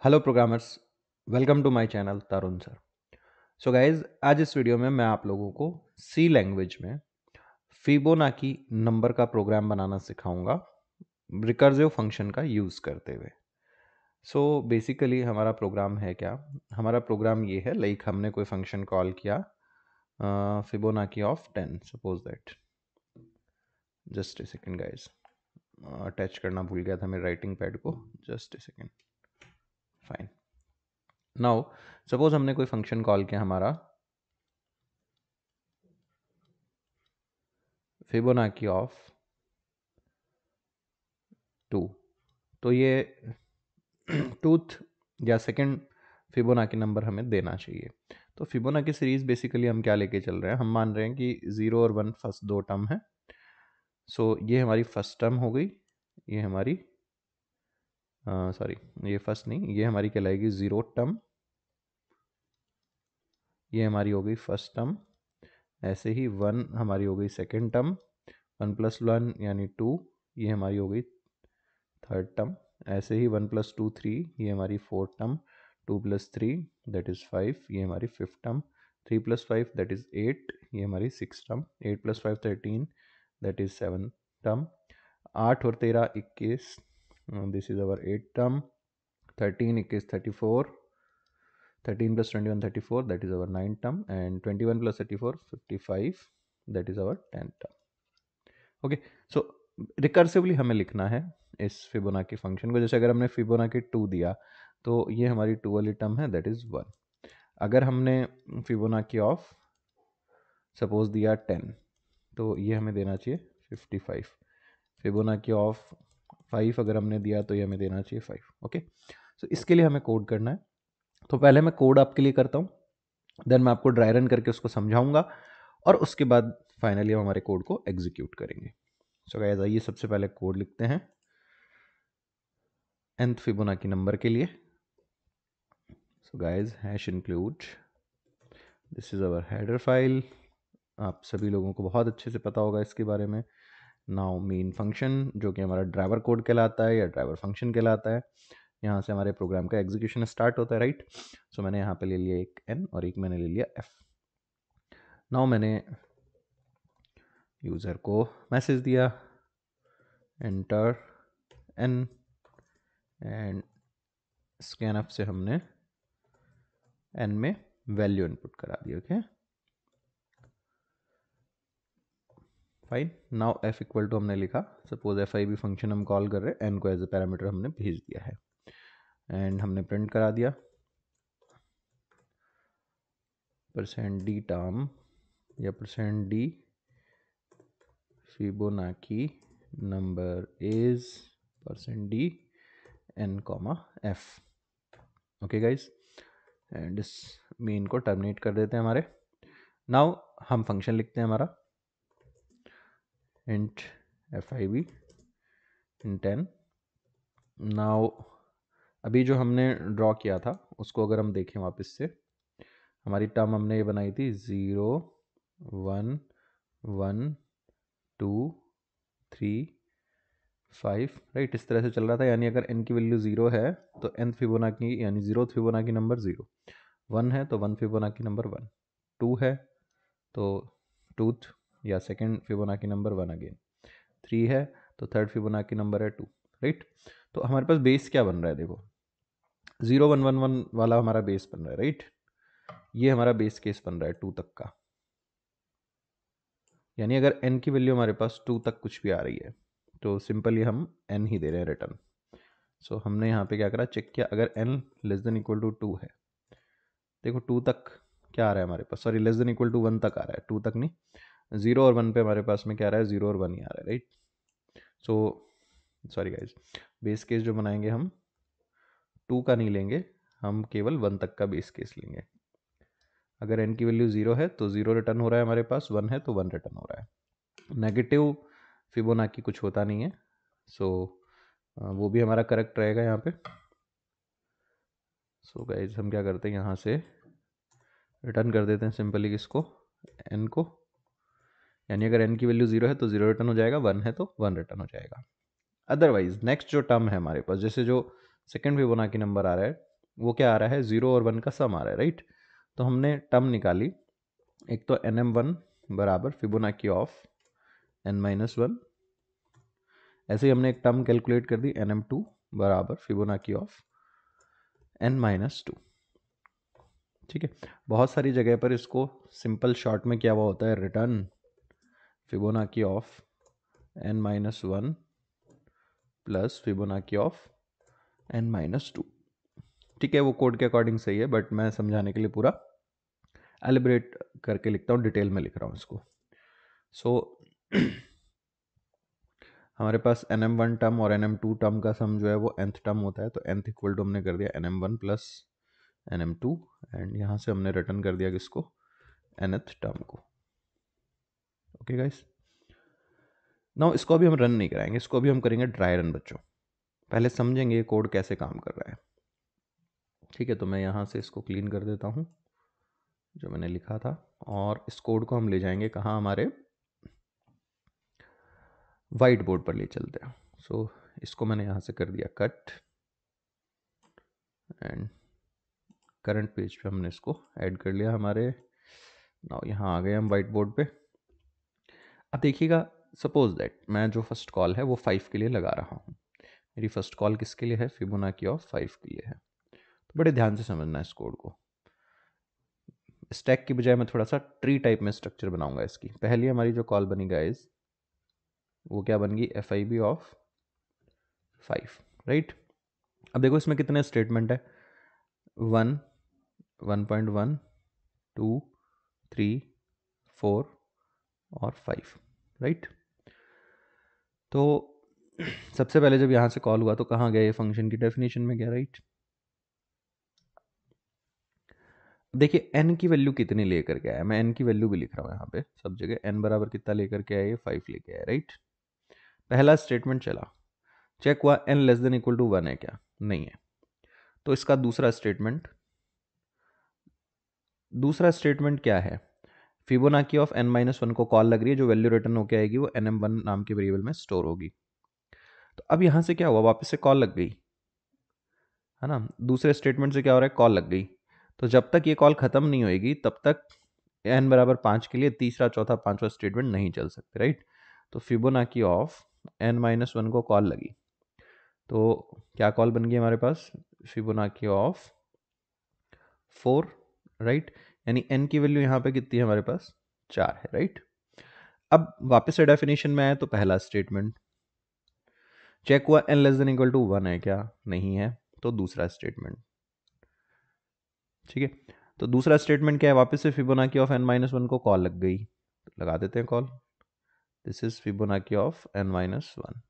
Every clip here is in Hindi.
Hello programmers, welcome to my channel Tarun sir. So guys, आज इस वीडियो में मैं आप लोगों को सी लैंग्वेज में फिबोनाची नंबर का प्रोग्राम बनाना सिखाऊंगा रिकर्सिव फंक्शन का यूज़ करते हुए। सो बेसिकली हमारा प्रोग्राम है क्या? हमारा प्रोग्राम ये है, लाइक हमने कोई फंक्शन कॉल किया Fibonacci of 10, suppose that. Just a second guys, attach करना भूल गया था मेरे राइटिंग पैड को। Just a second. Fine. Now suppose हमने कोई फंक्शन कॉल किया हमारा फिबोनाची ऑफ 2। तो ये टूथ या सेकंड फिबोनाची नंबर हमें देना चाहिए। तो फिबोनाची सीरीज बेसिकली हम क्या लेके चल रहे हैं, हम मान रहे हैं कि 0 और 1 फर्स्ट दो टर्म है। सो ये हमारी फर्स्ट टर्म हो गई, ये हमारी सॉरी, ये फर्स्ट नहीं, ये हमारी कहलाएगी 0 टर्म, ये हमारी हो गई फर्स्ट टर्म। ऐसे ही 1 हमारी हो गई सेकेंड टर्म, 1 + 1 यानी 2, ये हमारी हो गई थर्ड टर्म। ऐसे ही 1 + 2 3, ये हमारी फोर्थ टर्म। 2 + 3 दैट इज़ 5, ये हमारी फिफ्थ टर्म। 3 + 5 दैट इज़ 8, ये हमारी six term. 8 + 5 13 that is seven term. 8 और 13 21, this is our 8 term. 13 21 34, 13 + 21 34 that is our 9 term. And 21 + 34 55 that is our 10 term. Okay, so recursively हमें लिखना है इस फिबोनाची फंक्शन को। जैसे अगर हमने फिबोनाची 2 दिया तो ये हमारी 2 वाली टर्म है, दैट इज़ 1। अगर हमने फिबोनाची ऑफ सपोज दिया 10, तो ये हमें देना चाहिए 55। फिबोनाची ऑफ 5 अगर हमने दिया तो ये हमें देना चाहिए 5। ओके, सो इसके लिए हमें कोड करना है। तो पहले मैं कोड आपके लिए करता हूँ, देन मैं आपको ड्राई रन करके उसको समझाऊंगा और उसके बाद फाइनली हम हमारे कोड को एग्जीक्यूट करेंगे। सो गाइस, आइए सबसे पहले कोड लिखते हैं nth फिबोनाची नंबर के लिए। So guys, hash include, this is our header file. आप सभी लोगों को बहुत अच्छे से पता होगा इसके बारे में। नाउ मेन फंक्शन, जो कि हमारा ड्राइवर कोड कहलाता है या ड्राइवर फंक्शन कहलाता है, यहाँ से हमारे प्रोग्राम का एग्जीक्यूशन स्टार्ट होता है, राइट। सो मैंने यहाँ पे ले लिया एक n और एक मैंने ले लिया f। नाउ मैंने यूज़र को मैसेज दिया एंटर n, एंड स्कैनफ से हमने n में वैल्यू इनपुट करा दी। Okay, fine. Now f equal to हमने लिखा, सपोज FIB फंक्शन हम कॉल कर रहे हैं, n को एज ए पैरामीटर हमने भेज दिया है एंड हमने प्रिंट करा दिया %d टर्म या %d Fibonacci number is %d n, f। Okay guys, and इस मेन को टर्मिनेट कर देते हैं हमारे। नाउ हम फंक्शन लिखते हैं हमारा int FIB int n। Now अभी जो हमने ड्रॉ किया था उसको अगर हम देखें वापस से, हमारी टर्म हमने ये बनाई थी 0 1 1 2 3 5, राइट। इस तरह से चल रहा था, यानी अगर n की वैल्यू 0 है तो nth फिबोनाची यानी 0th फिबोनाची नंबर 0, 1 है तो 1 फिबोनाची नंबर 1, 2 है तो 2th या सेकेंड फिबोनाची नंबर 1 अगेन, 3 है तो थर्ड फिबोनाची नंबर है 2, राइट। तो हमारे पास बेस क्या बन रहा है, देखो 0 1 1 1 वाला हमारा बेस बन रहा है, राइट। ये हमारा बेस केस बन रहा है 2 तक का, यानी अगर n की वैल्यू हमारे पास 2 तक कुछ भी आ रही है तो सिंपली हम n ही दे रहे हैं रिटर्न। सो हमने यहाँ पे क्या करा, चेक किया अगर n <= 2 है, देखो 2 तक क्या आ रहा है हमारे पास, सॉरी <= 1 तक आ रहा है, 2 तक नहीं, 0 और 1 पे हमारे पास में क्या आ रहा है, 0 और 1 ही आ रहा है, right. So sorry guys, base case जो बनाएंगे हम 2 का नहीं लेंगे, हम केवल 1 तक का बेस केस लेंगे। अगर n की वैल्यू 0 है तो 0 रिटर्न हो रहा है हमारे पास, 1 है तो 1 रिटर्न हो रहा है। नेगेटिव फिबोनाची कुछ होता नहीं है, सो वो भी हमारा करेक्ट रहेगा यहाँ पे। सो गाइज, हम क्या करते हैं, यहाँ से रिटर्न कर देते हैं सिंपली किसको, n को, यानी अगर n की वैल्यू 0 है तो 0 रिटर्न हो जाएगा, 1 है तो 1 रिटर्न हो जाएगा। अदरवाइज नेक्स्ट जो टर्म है हमारे पास, जैसे जो सेकेंड फिबोनाची नंबर आ रहा है वो क्या आ रहा है, 0 और 1 का सम आ रहा है, राइट। तो हमने टर्म निकाली, एक तो nm1 बराबर फिबोनाची ऑफ n-1, ऐसे ही हमने एक टर्म कैलकुलेट कर दी nm2 बराबर फिबोनाची ऑफ n-2। ठीक है, बहुत सारी जगह पर इसको सिंपल शॉर्ट में क्या हुआ होता है, return Fibonacci of n-1 plus Fibonacci of n-2। ठीक है, वो कोड के अकॉर्डिंग सही है, बट मैं समझाने के लिए पूरा एलिब्रेट करके लिखता हूँ, डिटेल में लिख रहा हूँ इसको। सो हमारे पास nm1 टर्म और nm2 टर्म का सम जो है वो nth टर्म होता है, तो nth इक्वल टू हमने कर दिया nm1 प्लस nm2, एंड यहाँ से हमने रिटर्न कर दिया किसको, nth टर्म को। ओके गाइस, नाउ इसको अभी हम रन नहीं कराएंगे, इसको अभी हम करेंगे ड्राई रन बच्चों। पहले समझेंगे ये कोड कैसे काम कर रहा है। ठीक है, तो मैं यहाँ से इसको क्लीन कर देता हूँ जो मैंने लिखा था, और इस कोड को हम ले जाएंगे कहाँ, हमारे वाइट बोर्ड पर ले चलते हैं। सो इसको मैंने यहाँ से कर दिया कट, एंड करंट पेज पे हमने इसको ऐड कर लिया हमारे। नाउ यहाँ आ गए हम वाइट बोर्ड पे। अब देखिएगा, सपोज दैट मैं जो फर्स्ट कॉल है वो 5 के लिए लगा रहा हूँ। मेरी फर्स्ट कॉल किसके लिए है, फिबोनाची ऑफ 5 के लिए है। तो बड़े ध्यान से समझना है इस कोड को। स्टैक की बजाय मैं थोड़ा सा ट्री टाइप में स्ट्रक्चर बनाऊंगा इसकी। पहली हमारी जो कॉल बनी गाइस, वो क्या बन गई, FIB ऑफ 5, राइट। अब देखो इसमें कितने स्टेटमेंट है, 1, 1.1, 2, 3, 4 और 5, राइट। तो सबसे पहले जब यहाँ से कॉल हुआ तो कहाँ गया, ये फंक्शन की डेफिनेशन में गया, राइट। देखिए n की वैल्यू कितनी लेकर के आया, मैं n की वैल्यू भी लिख रहा हूँ यहाँ पे सब जगह, n बराबर कितना लेकर के आया, ये 5 लेके आया, राइट। पहला स्टेटमेंट चला, चेक हुआ n less than equal to 1 है क्या, नहीं है। तो इसका दूसरा स्टेटमेंट क्या है, फिबोनाची ऑफ n-1 को कॉल लग रही है, जो वैल्यू रिटर्न होकर आएगी वो nm1 नाम के वेरिएबल में स्टोर होगी। तो अब यहाँ से क्या हुआ, वापस से कॉल लग गई, है ना। दूसरे स्टेटमेंट से क्या हो रहा है, कॉल लग गई। तो जब तक ये कॉल खत्म नहीं होगी तब तक n बराबर 5 के लिए तीसरा, चौथा, पांचवा स्टेटमेंट नहीं चल सकते, राइट। तो फिबोनाची ऑफ n-1 को कॉल लगी, तो क्या कॉल बन गई हमारे पास, फिबोनाची ऑफ 4, राइट। यानी n की वैल्यू यहाँ पे कितनी है हमारे पास, 4 है, राइट। अब वापस से डेफिनेशन में आए तो पहला स्टेटमेंट चेक हुआ, n less than equal to 1 है क्या, नहीं है। तो दूसरा स्टेटमेंट, ठीक है। तो दूसरा स्टेटमेंट क्या है, वापस से फिबोनाची ऑफ n-1 को कॉल लग गई, लगा देते हैं call, this is Fibonacci of n-1,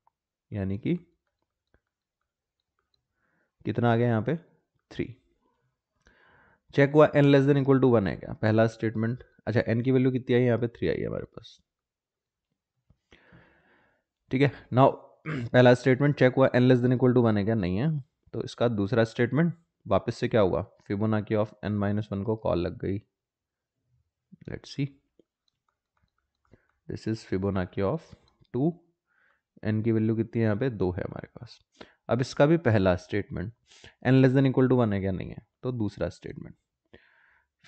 यानी कि कितना आ गया यहाँ पे, 3। चेक हुआ n less than equal to 1 है क्या, पहला स्टेटमेंट, अच्छा n की वैल्यू कितनी आई यहाँ पे, 3 आई है हमारे पास, ठीक है। नाउ पहला स्टेटमेंट चेक हुआ n less than equal to 1 है क्या, नहीं है। तो इसका दूसरा स्टेटमेंट वापस से क्या हुआ, फिबोनाची ऑफ n-1 को कॉल लग गई, let's see, this is Fibonacci of 2, n की वैल्यू कितनी है यहाँ पे, 2 है हमारे पास। अब इसका भी पहला statement n less than equal to 1 है क्या, नहीं है। तो दूसरा स्टेटमेंट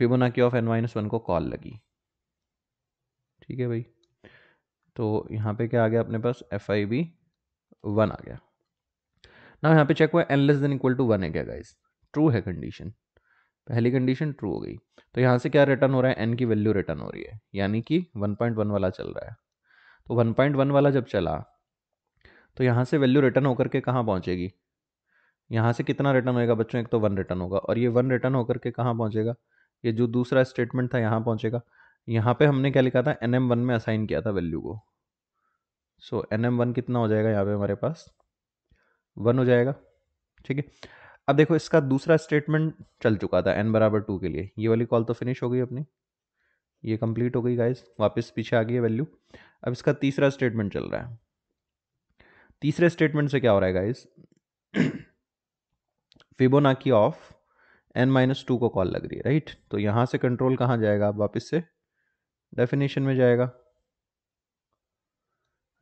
फिबोनाची ऑफ n-1 को कॉल लगी, ठीक है भाई। तो यहाँ पे क्या आ गया अपने पास, FIB 1 आ गया ना। यहाँ पे चेक हुआ n less than equal to 1 है क्या गाइस, ट्रू है कंडीशन, पहली कंडीशन ट्रू हो गई। तो यहाँ से क्या रिटर्न हो रहा है, n की वैल्यू रिटर्न हो रही है, यानी कि 1.1 वाला चल रहा है। तो 1.1 वाला जब चला तो यहाँ से वैल्यू रिटर्न होकर के कहाँ पहुँचेगी, यहाँ से कितना रिटर्न होएगा बच्चों, एक तो 1 रिटर्न होगा, और ये 1 रिटर्न होकर के कहाँ पहुँचेगा, ये जो दूसरा स्टेटमेंट था यहाँ पहुँचेगा। यहाँ पे हमने क्या लिखा था, nm1 में असाइन किया था वैल्यू को। सो nm1 कितना हो जाएगा यहाँ पे हमारे पास, 1 हो जाएगा, ठीक है। अब देखो इसका दूसरा स्टेटमेंट चल चुका था n बराबर 2 के लिए, ये वाली कॉल तो फिनिश हो गई अपनी, ये कंप्लीट हो गई गाइस, वापस पीछे आ गई है वैल्यू। अब इसका तीसरा स्टेटमेंट चल रहा है, तीसरे स्टेटमेंट से क्या हो रहा है गाइस, फिबोनाची ऑफ n-2 को कॉल लग रही है, राइट। तो यहाँ से कंट्रोल कहाँ जाएगा, वापस से डेफिनेशन में जाएगा,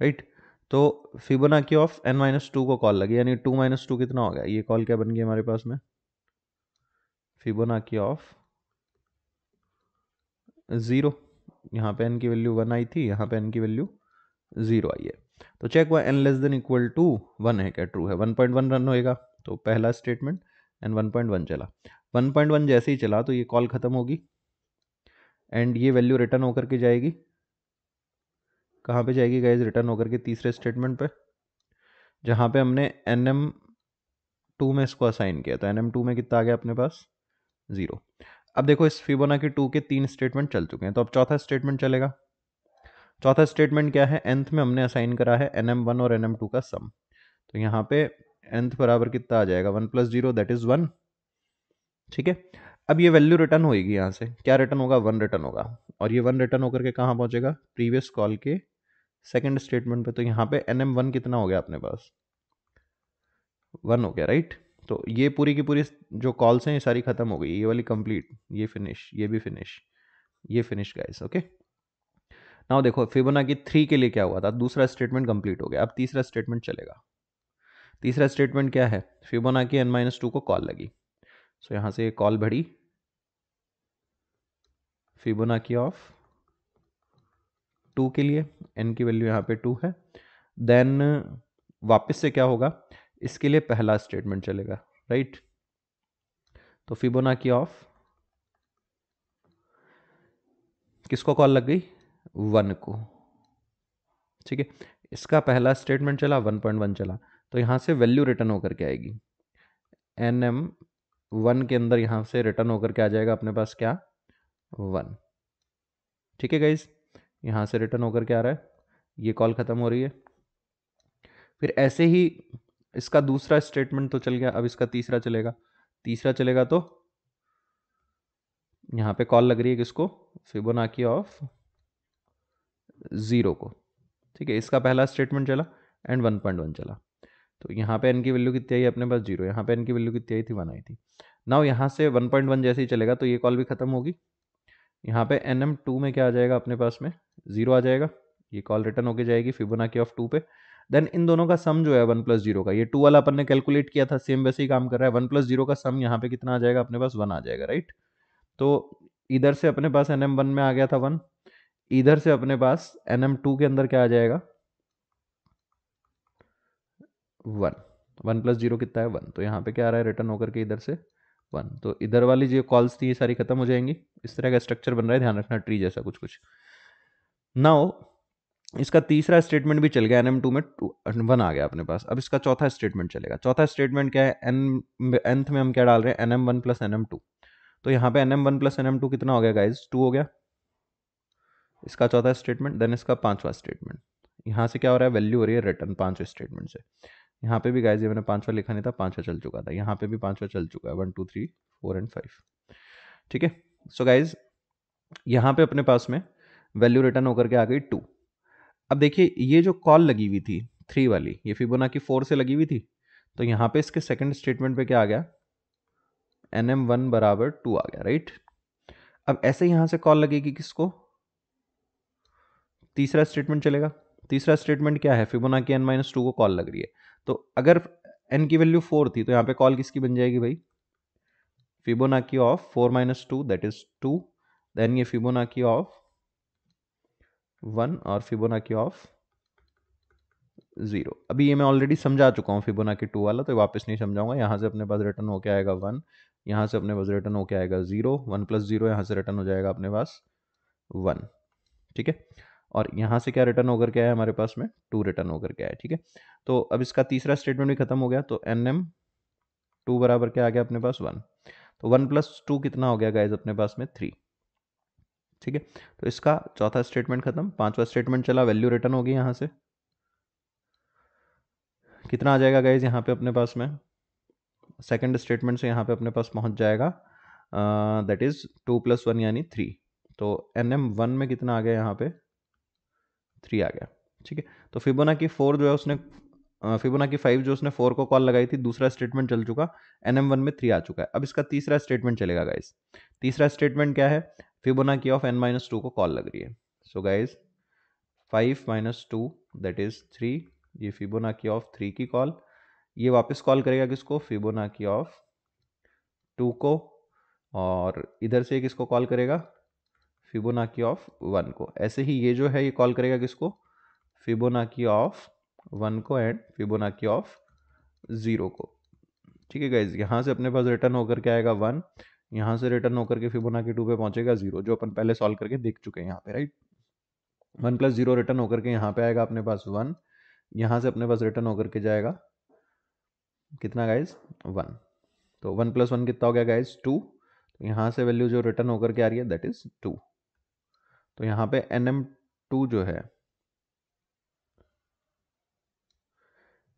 राइट। तो फिबोनाची ऑफ n-2 को कॉल लगी, यानी 2 - 2 कितना हो गया, ये कॉल क्या बन गई हमारे पास में, फिबोनाची ऑफ 0, यहाँ पे n की वैल्यू 1 आई थी, यहाँ पे n की वैल्यू 0 आई है। तो चेक हुआ n less than equal to 1 है क्या, ट्रू है, 1.1 रन होएगा। तो पहला स्टेटमेंट एंड 1.1 चला, 1.1 जैसे ही चला तो ये कॉल खत्म होगी एंड ये वैल्यू रिटर्न होकर के जाएगी, कहाँ पे जाएगी गाइज, रिटर्न होकर के तीसरे स्टेटमेंट पे, जहाँ पे हमने nm2 में इसको असाइन किया। तो nm2 में कितना आ गया अपने पास, 0। अब देखो इस फिबोनाची 2 के 3 स्टेटमेंट चल चुके हैं, तो अब चौथा स्टेटमेंट चलेगा। चौथा स्टेटमेंट क्या है, nth में हमने असाइन करा है nm1 और nm2 का सम। तो यहाँ पे nth बराबर कितना आ जाएगा, 1 + 0 दैट इज 1। ठीक है, अब ये वैल्यू रिटर्न होगी, यहाँ से क्या रिटर्न होगा, 1 रिटर्न होगा, और ये 1 रिटर्न होकर के कहाँ पहुंचेगा, प्रीवियस कॉल के सेकंड स्टेटमेंट पे। तो यहाँ पे nm1 कितना हो गया अपने पास, 1 हो गया, राइट। तो ये पूरी की पूरी जो कॉल्स हैं ये सारी खत्म हो गई, ये वाली कंप्लीट, ये फिनिश, ये भी फिनिश, ये फिनिश गाइस, ओके। नाउ देखो फिबोनाची 3 के लिए क्या हुआ था, दूसरा स्टेटमेंट कंप्लीट हो गया, अब तीसरा स्टेटमेंट चलेगा। तीसरा स्टेटमेंट क्या है, फिबोनाची n-2 को कॉल लगी। सो यहां से कॉल बढ़ी, फिबोनाची ऑफ 2 के लिए, n की वैल्यू यहाँ पे 2 है। देन वापस से क्या होगा, इसके लिए पहला स्टेटमेंट चलेगा, राइट। तो फिबोनाची ऑफ किसको कॉल लग गई, 1 को, ठीक है। इसका पहला स्टेटमेंट चला, 1.1 चला, तो यहाँ से वैल्यू रिटर्न होकर के आएगी, nm1 के अंदर यहाँ से रिटर्न होकर के आ जाएगा अपने पास क्या, 1। ठीक है गाइज, यहाँ से रिटर्न होकर के आ रहा है, ये कॉल खत्म हो रही है। फिर ऐसे ही इसका दूसरा स्टेटमेंट तो चल गया, अब इसका तीसरा चलेगा। तीसरा चलेगा तो यहाँ पे कॉल लग रही है किसको, फिबोनाची ऑफ 0 को, ठीक है। इसका पहला स्टेटमेंट चला एंड 1.1 चला, तो यहाँ पे n की वैल्यू कितनी आई अपने पास, 0, यहाँ पे n की वैल्यू कितनी आई थी, 1 आई थी। नाउ यहाँ से 1.1 जैसे ही चलेगा तो ये कॉल भी खत्म होगी, यहाँ पे nm2 में क्या आ जाएगा अपने पास में, 0 आ जाएगा, ये कॉल रिटर्न होके जाएगी फिबोनाची ऑफ 2 पे। देन इन दोनों का सम जो है 1 + 0 का, ये 2 वाला अपन ने कैलकुलेट किया था, सेम वैसे ही काम कर रहा है। 1 + 0 का सम यहाँ पे कितना आ जाएगा अपने पास, 1 आ जाएगा, राइट। तो इधर से अपने पास nm1 में आ गया था 1, इधर से अपने पास nm2 के अंदर क्या आ जाएगा, 1। 1 + 0 कितना है, 1। तो यहाँ पे क्या आ रहा है, रिटर्न होकर के इधर से 1। तो इधर वाली जो कॉल्स थी ये सारी खत्म हो जाएंगी। इस तरह का स्ट्रक्चर बन रहा है, ध्यान रखना, ट्री जैसा कुछ कुछ। नाउ इसका तीसरा स्टेटमेंट भी चल गया, nm2 में 1 आ गया अपने पास। अब इसका चौथा स्टेटमेंट चलेगा। चौथा स्टेटमेंट क्या है, nth में हम क्या डाल रहे हैं, nm1 + nm2। तो यहाँ पे nm1 + nm2 कितना हो गया गाइज, 2 हो गया, इसका चौथा स्टेटमेंट। देन इसका पांचवा स्टेटमेंट, यहाँ से क्या हो रहा है, वैल्यू हो रही है रिटर्न पांचवें स्टेटमेंट से। यहाँ पे भी गाइज ये मैंने पांचवा लिखा नहीं था, पांचवा चल चुका था, यहाँ पे भी पांचवा चल चुका है, 1 2 3 4 एंड 5, ठीक है। सो गाइज यहाँ पे अपने पास में वैल्यू रिटर्न होकर के आ गई 2। अब देखिए ये जो कॉल लगी हुई थी 3 वाली, ये फिबोनाची 4 से लगी हुई थी, तो यहाँ पे इसके सेकंड स्टेटमेंट पे क्या आ गया, nm1 = 2 आ गया, राइट। अब ऐसे यहाँ से कॉल लगेगी किसको, तीसरा स्टेटमेंट चलेगा। तीसरा स्टेटमेंट क्या है, फिबोनाची n-2 को कॉल लग रही है। तो अगर n की वैल्यू 4 थी तो यहाँ पे कॉल किसकी बन जाएगी भाई, Fibonacci of 4 - 2 that is 2। Then ये फिबोनाची ऑफ 1 और फिबोनाची ऑफ 0। अभी ये मैं ऑलरेडी समझा चुका हूँ फिबोनाची 2 वाला, तो वापस नहीं समझाऊंगा। यहाँ से अपने पास रिटर्न होके आएगा 1, यहाँ से अपने पास रिटर्न होके आएगा 0, 1 + 0 यहाँ से रिटर्न हो जाएगा अपने पास 1, ठीक है। और यहाँ से क्या रिटर्न होकर के आया हमारे पास में, 2 रिटर्न होकर के आया, ठीक है। तो अब इसका तीसरा स्टेटमेंट भी खत्म हो गया, तो nm2 बराबर क्या आ गया अपने पास, 1। तो 1 + 2 कितना हो गया गाइज अपने पास में, 3, ठीक है। तो इसका चौथा स्टेटमेंट खत्म, पांचवा स्टेटमेंट चला, वैल्यू रिटर्न होगी, यहाँ से कितना आ जाएगा गाइज यहाँ पे अपने पास में, सेकंड स्टेटमेंट से यहाँ पे अपने पास पहुँच जाएगा, दैट इज 2 + 1 यानी 3। तो nm1 में कितना आ गया यहाँ पे, 3 आ गया, ठीक है। तो फिबोनाची 4 जो है उसने, फिबोनाची 5 जो उसने 4 को कॉल लगाई थी, दूसरा स्टेटमेंट चल चुका, nm1 में 3 आ चुका है। अब इसका तीसरा स्टेटमेंट चलेगा गाइस। तीसरा स्टेटमेंट क्या है, फिबोनाची ऑफ n-2 को कॉल लग रही है। सो गाइस 5 - 2 दैट इज 3, ये फिबोनाची ऑफ 3 की कॉल, ये वापस कॉल करेगा किसको, फिबोनाची ऑफ 2 को। और इधर से किसको कॉल करेगा, फिबोनाकी ऑफ 1 को। ऐसे ही ये जो है ये कॉल करेगा किसको, फिबोनाकी ऑफ 1 को एंड फिबोनाकी ऑफ 0 को। ठीक है गाइज, यहाँ से अपने पास रिटर्न होकर के आएगा 1, यहाँ से रिटर्न होकर के फिबोनाकी 2 पे पहुंचेगा 0, जो अपन पहले सॉल्व करके देख चुके हैं यहाँ पे, राइट। 1 + 0 रिटर्न होकर के यहाँ पे आएगा अपने पास 1, यहाँ से अपने पास रिटर्न होकर के जाएगा कितना गाइज, 1। तो 1 + 1 कितना हो गया गाइज, 2। तो यहाँ से वैल्यू जो रिटर्न होकर के आ रही है दैट इज 2। तो यहाँ पे NM2 जो है,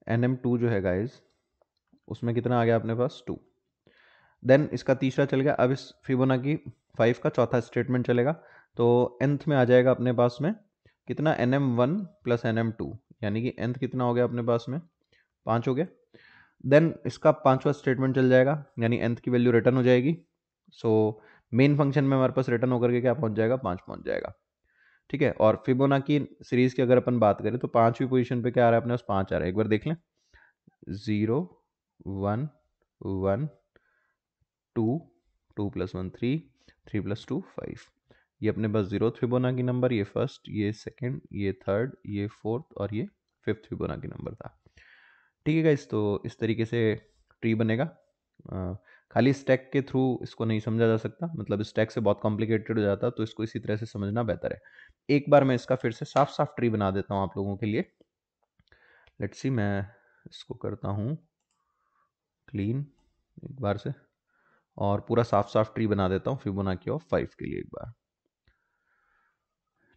NM2 जो है गाइज, उसमें कितना आ गया अपने पास 2। देन इसका तीसरा चल गया। अब इस फिबोनाकी 5 का चौथा स्टेटमेंट चलेगा। तो nth में आ जाएगा अपने पास में कितना, NM1 + NM2, यानी कि nth कितना हो गया अपने पास में, 5 हो गया। देन इसका पांचवा स्टेटमेंट चल जाएगा, यानी nth की वैल्यू रिटर्न हो जाएगी। सो मेन फंक्शन में हमारे पास रिटर्न होकर के क्या पहुंच जाएगा, 5 पहुंच जाएगा। ठीक है। और फिबोनाकी सीरीज की अगर अपन बात करें तो पांचवी पोजीशन पे क्या आ रहा है अपने पास, 5 आ रहा है। एक बार देख लें, 0 1 1 2 2 + 1 3 3 + 2 5। ये अपने पास 0th फिबोनाकी नंबर, ये फर्स्ट, ये सेकंड, ये थर्ड, ये फोर्थ और ये 5th फिबोनाकी नंबर था। ठीक है गाइस, तो इस तरीके से ट्री बनेगा। खाली स्टैक के थ्रू इसको नहीं समझा जा सकता, मतलब स्टैक से बहुत कॉम्प्लिकेटेड हो जाता, तो इसको इसी तरह से समझना बेहतर है। एक बार मैं इसका फिर से साफ साफ ट्री बना देता हूँ आप लोगों के लिए। लेट्स सी, मैं इसको करता हूँ क्लीन एक बार से और पूरा साफ साफ ट्री बना देता हूँ फिबोनाकी ऑफ 5 के लिए एक बार।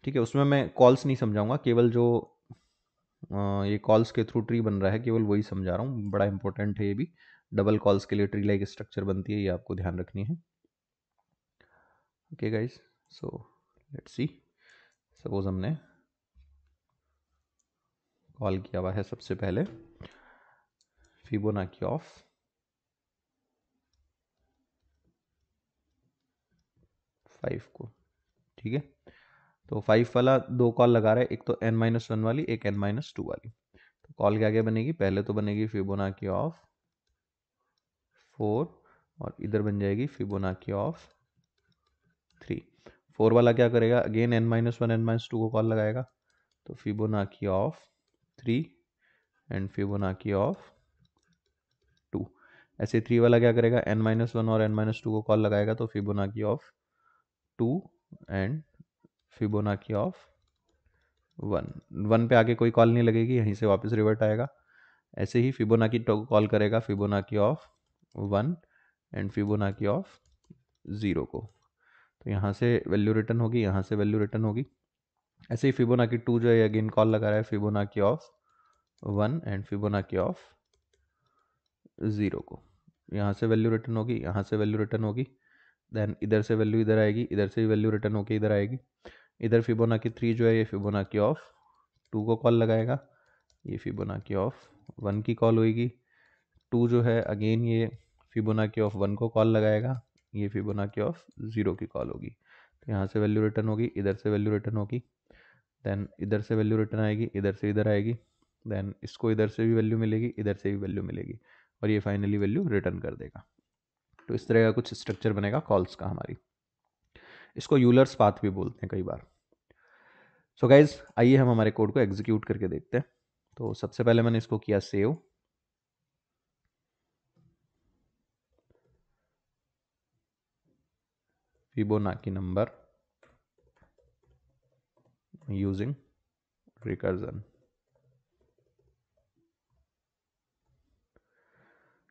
ठीक है, उसमें मैं कॉल्स नहीं समझाऊंगा, केवल जो ये कॉल्स के थ्रू ट्री बन रहा है केवल वही समझा रहा हूँ। बड़ा इंपॉर्टेंट है ये भी, डबल कॉल्स के लिए ट्री लाइक स्ट्रक्चर बनती है, ये आपको ध्यान रखनी है। Okay guys, so let's see. Suppose हमने कॉल किया हुआ है सबसे पहले फिबोनाकी ऑफ 5 को। ठीक है, तो 5 वाला दो कॉल लगा रहा है, एक तो n-1 वाली, एक n-2 वाली। तो कॉल क्या क्या बनेगी, पहले तो बनेगी फिबोनाकी ऑफ 4 और इधर बन जाएगी फिबोनाकी ऑफ 3। 4 वाला क्या करेगा, अगेन n-1 n-2 को कॉल लगाएगा, तो Fibonacci of 3 and Fibonacci of 2। ऐसे 3 वाला क्या करेगा, n-1 और n-2 को कॉल लगाएगा, तो Fibonacci of 2 and Fibonacci of 1 पे आगे कोई कॉल नहीं लगेगी, यहीं से वापस रिवर्ट आएगा। ऐसे ही फिबोनाकी को कॉल करेगा, Fibonacci of 1 and Fibonacci of 0 को। तो यहाँ से वैल्यू रिटर्न होगी, यहाँ से वैल्यू रिटर्न होगी। ऐसे ही फिबोनाकी 2 जो है अगेन कॉल लगा रहा है Fibonacci of 1 and Fibonacci of 0 को। यहाँ से वैल्यू रिटर्न होगी, यहाँ से वैल्यू रिटर्न होगी। देन इधर से वैल्यू इधर आएगी, इधर से वैल्यू रिटर्न होकर इधर आएगी। इधर फिबोनाकी 3 जो है ये फिबोनाकी ऑफ 2 को कॉल लगाएगा, ये फिबोनाकी ऑफ 1 की कॉल होगी। 2 जो है अगेन ये फिबोनाकी ऑफ 1 को कॉल लगाएगा, ये फिबोनाकी ऑफ 0 की कॉल होगी। तो यहाँ से वैल्यू रिटर्न होगी, इधर से वैल्यू रिटर्न होगी। देन इधर से वैल्यू रिटर्न आएगी, इधर से इधर आएगी। देन इसको इधर से भी वैल्यू मिलेगी, इधर से भी वैल्यू मिलेगी, और ये फाइनली वैल्यू रिटर्न कर देगा। तो इस तरह का कुछ स्ट्रक्चर बनेगा कॉल्स का हमारी। इसको यूलर्स पाथ भी बोलते हैं कई बार। सो गाइज, आइए हम हमारे कोड को एग्जीक्यूट करके देखते हैं। तो सबसे पहले मैंने इसको किया save. Fibonacci number using recursion.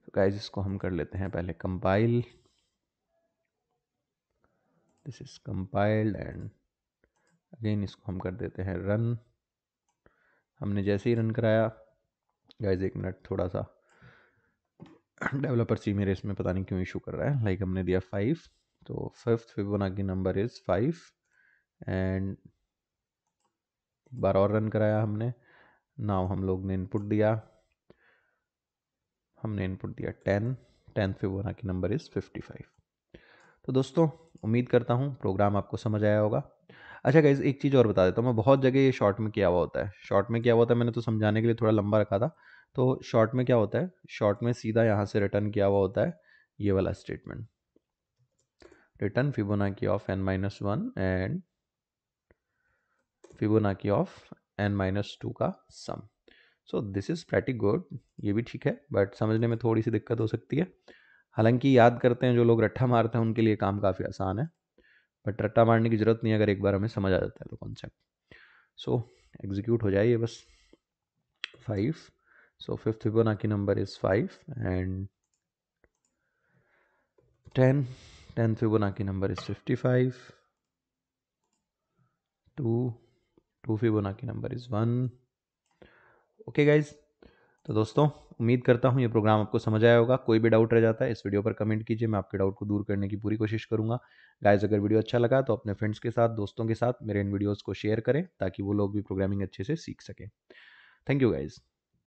तो गाइज इसको हम कर लेते हैं पहले compile. This is compiled and again इसको हम कर देते हैं रन। हमने जैसे ही रन कराया गाइज, एक मिनट, थोड़ा सा डेवलपर सी मेरे इसमें पता नहीं क्यों इशू कर रहा है। लाइक हमने दिया 5, तो 5th Fibonacci number is 5 and एक बार और रन कराया हमने। नाउ हम लोग ने इनपुट दिया, हमने इनपुट दिया 10, 10th फिबोनाकी नंबर इज 55। तो दोस्तों, उम्मीद करता हूँ प्रोग्राम आपको समझ आया होगा। अच्छा गाइज, एक चीज़ और बता देता हूँ, मैं बहुत जगह ये शॉर्ट में किया हुआ होता है। शॉर्ट में क्या होता है, मैंने तो समझाने के लिए थोड़ा लंबा रखा था। तो शॉर्ट में क्या होता है, शॉर्ट में सीधा यहाँ से रिटर्न किया हुआ होता है ये वाला statement. return Fibonacci of n minus 1 and Fibonacci of n minus 2 का sum. So this is pretty good. ये भी ठीक है, बट समझने में थोड़ी सी दिक्कत हो सकती है. हालांकि याद करते हैं जो लोग रट्टा मारते हैं उनके लिए काम काफ़ी आसान है, बट रट्टा मारने की ज़रूरत नहीं है अगर एक बार हमें समझ आ जाता है तो कॉन्सेप्ट. सो एग्जीक्यूट हो जाए ये बस. 5. So fifth Fibonacci number is 5 and 10. 10th Fibonacci number is 55. 2 Fibonacci number is 1. Okay guys, तो दोस्तों उम्मीद करता हूँ ये प्रोग्राम आपको समझ आया होगा. कोई भी डाउट रह जाता है इस वीडियो पर कमेंट कीजिए, मैं आपके डाउट को दूर करने की पूरी कोशिश करूँगा. गाइज अगर वीडियो अच्छा लगा तो अपने फ्रेंड्स के साथ, दोस्तों के साथ मेरे इन वीडियोज़ को शेयर करें ताकि वो लोग भी प्रोग्रामिंग अच्छे से सीख सकें. Thank you guys.